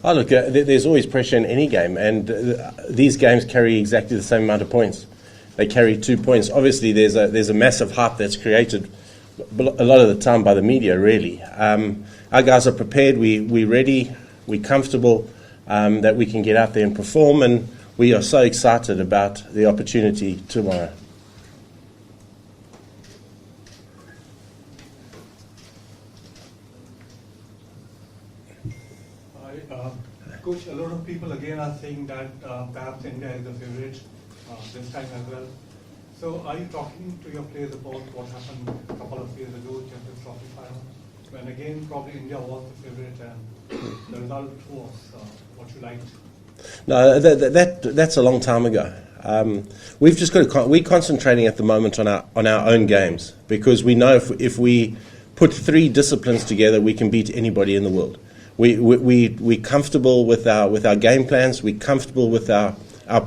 Oh, look, there's always pressure in any game, and these games carry exactly the same amount of points. They carry 2 points. Obviously, there's a massive hype that's created a lot of the time by the media, really. Our guys are prepared, we're ready, we're comfortable that we can get out there and perform, and we are so excited about the opportunity tomorrow. Coach, a lot of people again are saying that perhaps India is the favorite this time as well. So are you talking to your players about what happened a couple of years ago, Champions Trophy final, when again probably India was the favorite and the result was what you liked? No, that's a long time ago. We've just got to we're concentrating at the moment on our own games, because we know if we put three disciplines together, we can beat anybody in the world. We're comfortable with our game plans. We're comfortable with our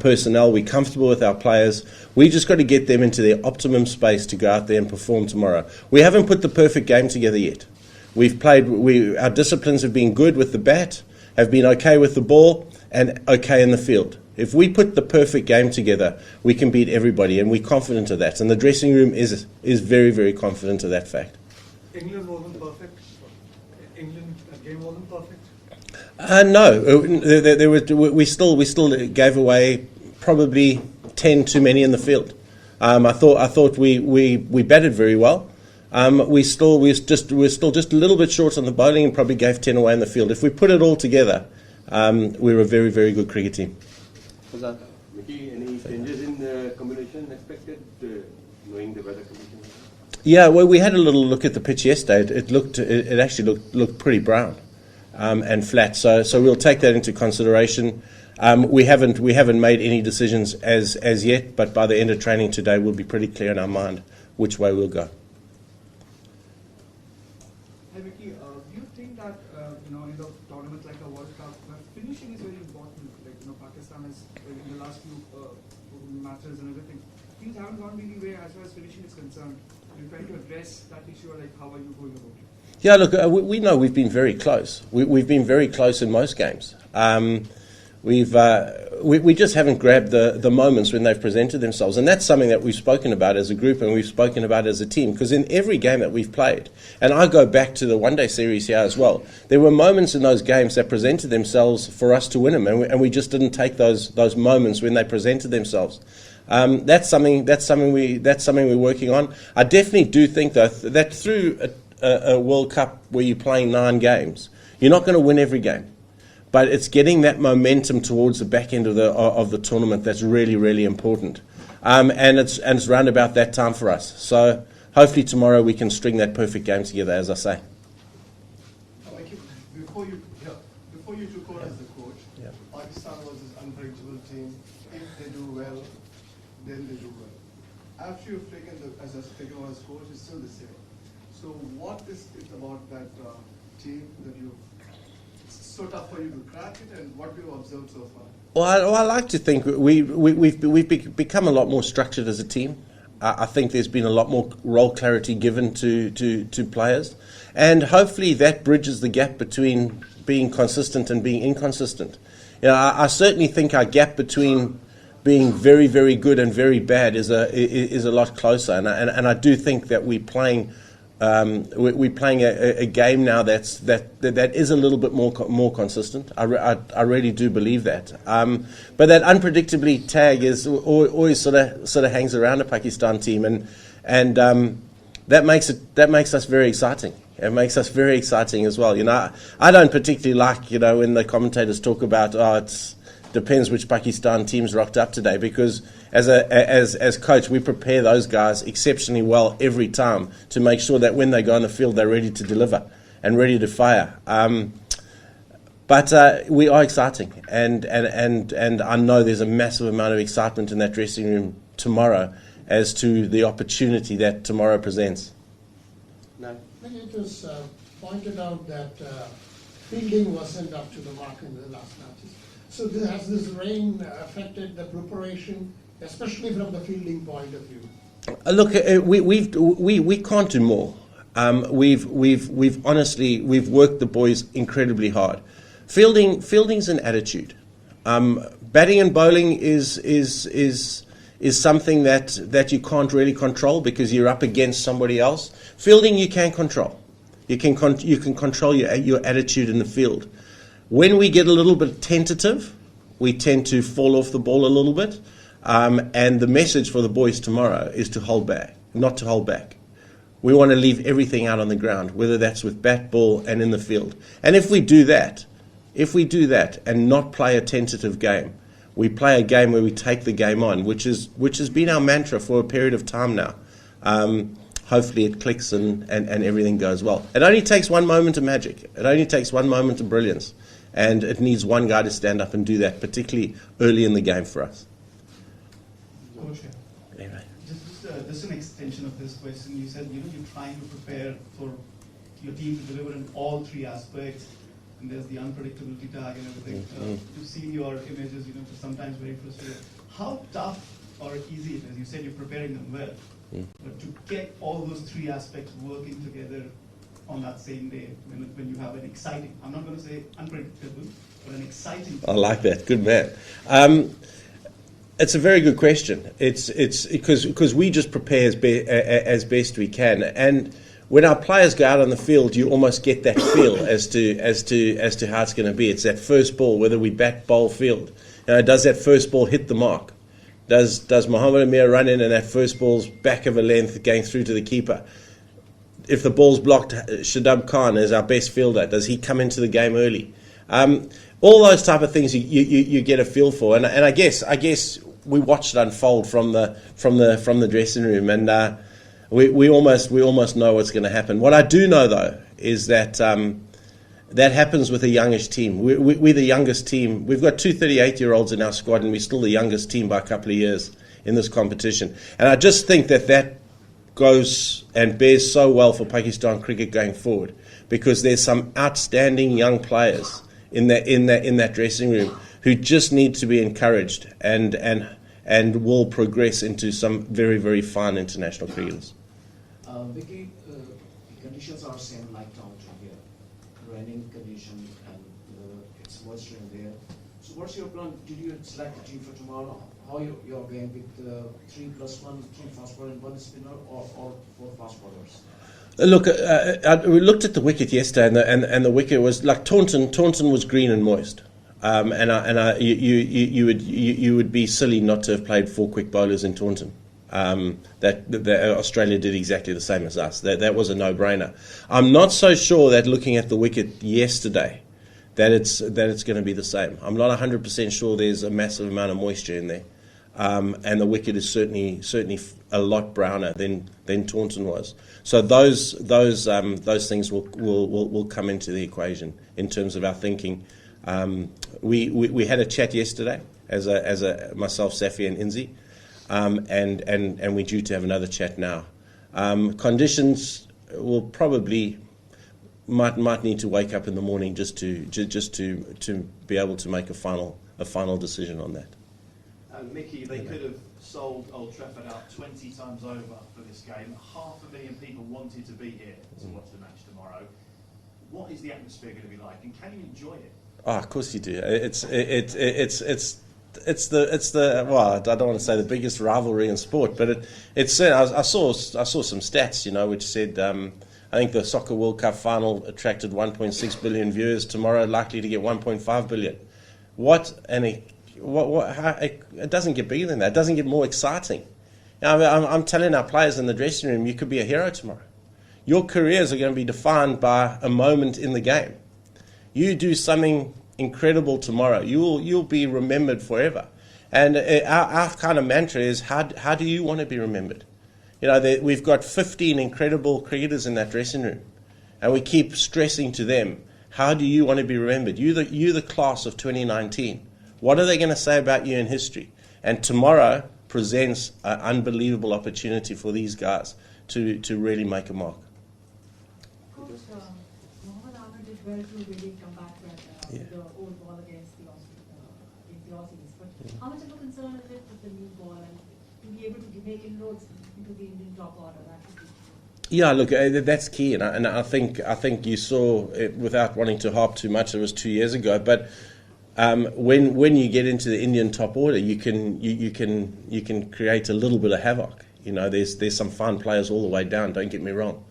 personnel. We're comfortable with our players. We just got to get them into their optimum space to go out there and perform tomorrow. We haven't put the perfect game together yet. We've played. Our disciplines have been good with the bat, have been okay with the ball, and okay in the field. If we put the perfect game together, we can beat everybody, and we're confident of that. And the dressing room is very, very confident of that fact. England wasn't perfect. England game wasn't perfect. No, we still gave away probably 10 too many in the field. I thought we batted very well. We're still just a little bit short on the bowling and probably gave 10 away in the field. If we put it all together, we're a very, very good cricket team. Mickey, any changes in the combination expected, knowing the weather conditions? Yeah, well, we had a little look at the pitch yesterday. It actually looked pretty brown and flat. So we'll take that into consideration. We haven't made any decisions as yet, but by the end of training today, we'll be pretty clear in our mind which way we'll go. Hey Vicky, do you think that in the tournaments like the World Cup, finishing is very important? Like Pakistan has in the last few matches and everything, things haven't gone really well as far as finishing is concerned. Are you trying to address that issue, or like how are you going about it? Yeah, look, we know we've been very close. We've been very close in most games. We just haven't grabbed the moments when they've presented themselves, and that's something that we've spoken about as a group and we've spoken about as a team. Because in every game that we've played, and I go back to the one-day series here as well, there were moments in those games that presented themselves for us to win them, and we just didn't take those moments when they presented themselves. That's something we're working on. I definitely do think though that through a World Cup where you're playing 9 games, you're not going to win every game. But it's getting that momentum towards the back end of the tournament that's really, really important, and it's round about that time for us. So hopefully tomorrow we can string that perfect game together, as I say. Before you took over as the coach, Pakistan was this unpredictable team. If they do well, then they do well. After you've taken over as coach, it's still the same. So what is it about that team that it's so tough for you to crack it, and what you've observed so far? Well, I like to think we've become a lot more structured as a team. I think there's been a lot more role clarity given to players, and hopefully that bridges the gap between being consistent and being inconsistent. I certainly think our gap between being very, very good and very bad is a lot closer, and I do think that we're playing a game now that is a little bit more consistent. I really do believe that. But that unpredictably tag is always sort of hangs around a Pakistan team, and that makes us very exciting. It makes us very exciting as well. I don't particularly like when the commentators talk about it depends which Pakistan team's rocked up today, because as coach we prepare those guys exceptionally well every time to make sure that when they go on the field they're ready to deliver and ready to fire. But we are exciting, and I know there's a massive amount of excitement in that dressing room tomorrow as to the opportunity that tomorrow presents. No. It was pointed out that fielding wasn't up to the mark in the last matches. So has this rain affected the preparation, especially from the fielding point of view? Look, we can't do more. We've honestly worked the boys incredibly hard. Fielding's an attitude. Batting and bowling is something that you can't really control because you're up against somebody else. Fielding you can control. You can control your attitude in the field. When we get a little bit tentative, we tend to fall off the ball a little bit. And the message for the boys tomorrow is to hold back, not to hold back. We want to leave everything out on the ground, whether that's with bat, ball, and in the field. And if we do that and not play a tentative game, we play a game where we take the game on, which has been our mantra for a period of time now. Hopefully it clicks and everything goes well. It only takes one moment of magic. It only takes one moment of brilliance. And it needs one guy to stand up and do that, particularly early in the game for us. Coach, Anyway. just an extension of this question. You said, you're trying to prepare for your team to deliver in all three aspects. And there's the unpredictability tag and everything. To see your images, sometimes very frustrating. How tough or easy it is? You said you're preparing them well. But to get all those three aspects working together on that same day, when you have an exciting, I'm not going to say unpredictable, but an exciting. I like that. Good man. It's a very good question. It's because we just prepare as best we can, and when our players go out on the field, you almost get that feel as to how it's going to be. It's that first ball, whether we bat, bowl, field. Does that first ball hit the mark? Does Mohammed Amir run in and that first ball's back of a length going through to the keeper? If the ball's blocked, Shadab Khan is our best fielder. Does he come into the game early? All those type of things you get a feel for, and I guess we watched it unfold from the dressing room, and we almost know what's going to happen. What I do know though is that that happens with a youngish team. We're the youngest team. We've got two 38-year-olds in our squad, and we're still the youngest team by a couple of years in this competition. And I just think that goes and bears so well for Pakistan cricket going forward, because there's some outstanding young players in that dressing room who just need to be encouraged and will progress into some very, very fine international cricketers. Vicky, the conditions are same like down to here, raining condition, and it's moisture in there. So what's your plan? Did you select the team for tomorrow? How you're going with 3+1, 3 fast bowler and 1 spinner, or 4 fast bowlers? Look, we looked at the wicket yesterday, and the wicket was like Taunton. Taunton was green and moist, you would be silly not to have played 4 quick bowlers in Taunton. That Australia did exactly the same as us. That was a no-brainer. I'm not so sure that looking at the wicket yesterday, that it's going to be the same. I'm not 100% sure there's a massive amount of moisture in there, and the wicket is certainly a lot browner than Taunton was. So those things will come into the equation in terms of our thinking. We had a chat yesterday as a myself, Safi, and Inzi. And we're due to have another chat now. Conditions will probably might need to wake up in the morning just to be able to make a final decision on that. Mickey, they could have sold Old Trafford out 20 times over for this game. 500,000 people wanted to be here to watch the match tomorrow. What is the atmosphere going to be like, and can you enjoy it? Oh, of course you do. It's the well, I don't want to say the biggest rivalry in sport, but it's I saw some stats, which said I think the Soccer World Cup final attracted 1.6 billion viewers. Tomorrow likely to get 1.5 billion. It doesn't get bigger than that. It doesn't get more exciting. I'm telling our players in the dressing room, you could be a hero tomorrow. Your careers are going to be defined by a moment in the game. You do something incredible tomorrow, you'll be remembered forever. And our kind of mantra is, how do you want to be remembered? We've got 15 incredible cricketers in that dressing room, and we keep stressing to them, how do you want to be remembered? You the class of 2019. What are they going to say about you in history? And tomorrow presents an unbelievable opportunity for these guys to really make a mark. Coach, Mohammed Ahmed did well to really come back with the old ball against the Aussies. But how much of a concern is it with the new ball and to be able to make inroads into the Indian top order? That would be Yeah, look, that's key, and I think you saw it, without wanting to harp too much. It was 2 years ago, but when you get into the Indian top order, you can create a little bit of havoc. You know, there's some fine players all the way down. Don't get me wrong,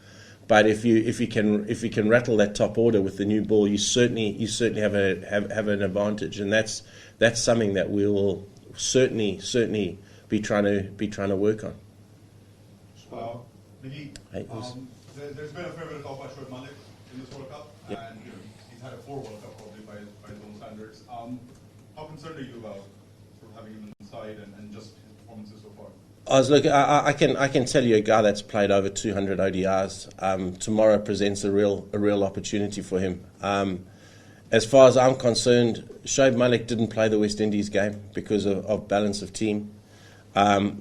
but if you can rattle that top order with the new ball, you certainly have an advantage, and that's something that we will certainly be trying to work on. Mickey, there's been a fair bit of talk about Shoaib Malik in this World Cup, Yep. and he's had a poor World Cup probably by his own standards. How concerned are you about sort of having him inside and just his performances so far? I can tell you a guy that's played over 200 ODIs. Tomorrow presents a real opportunity for him. As far as I'm concerned, Shoaib Malik didn't play the West Indies game because of balance of team.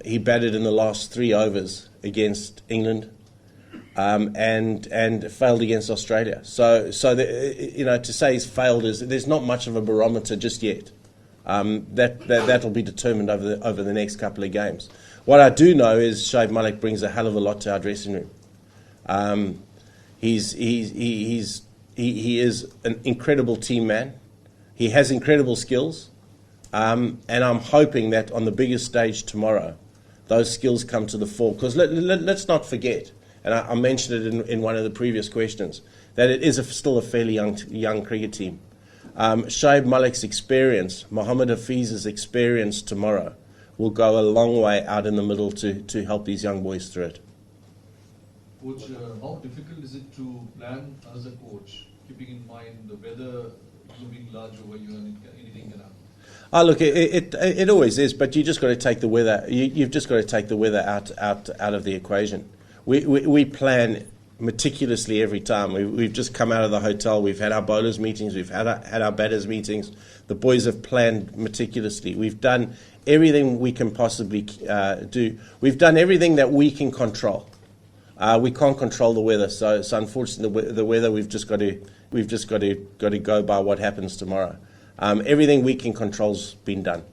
He batted in the last 3 overs against England, and failed against Australia. So to say he's failed there's not much of a barometer just yet. That'll be determined over the next couple of games. What I do know is Shoaib Malik brings a hell of a lot to our dressing room. He is an incredible team man. He has incredible skills. And I'm hoping that on the biggest stage tomorrow, those skills come to the fore. Because let's not forget, and I mentioned it in one of the previous questions, that it is still a fairly young cricket team. Shoaib Malik's experience, Mohammad Hafiz's experience tomorrow will go a long way out in the middle to help these young boys through it. Coach, how difficult is it to plan as a coach, keeping in mind the weather looming large over you and anything can happen? Look, it always is, but you just got to take the weather. You've just got to take the weather out of the equation. We plan meticulously every time. We've just come out of the hotel. We've had our bowlers meetings. We've had our batters meetings. The boys have planned meticulously. We've done everything we can possibly do. We've done everything that we can control. We can't control the weather, so unfortunately the weather we've just got to go by what happens tomorrow. Everything we can control's been done.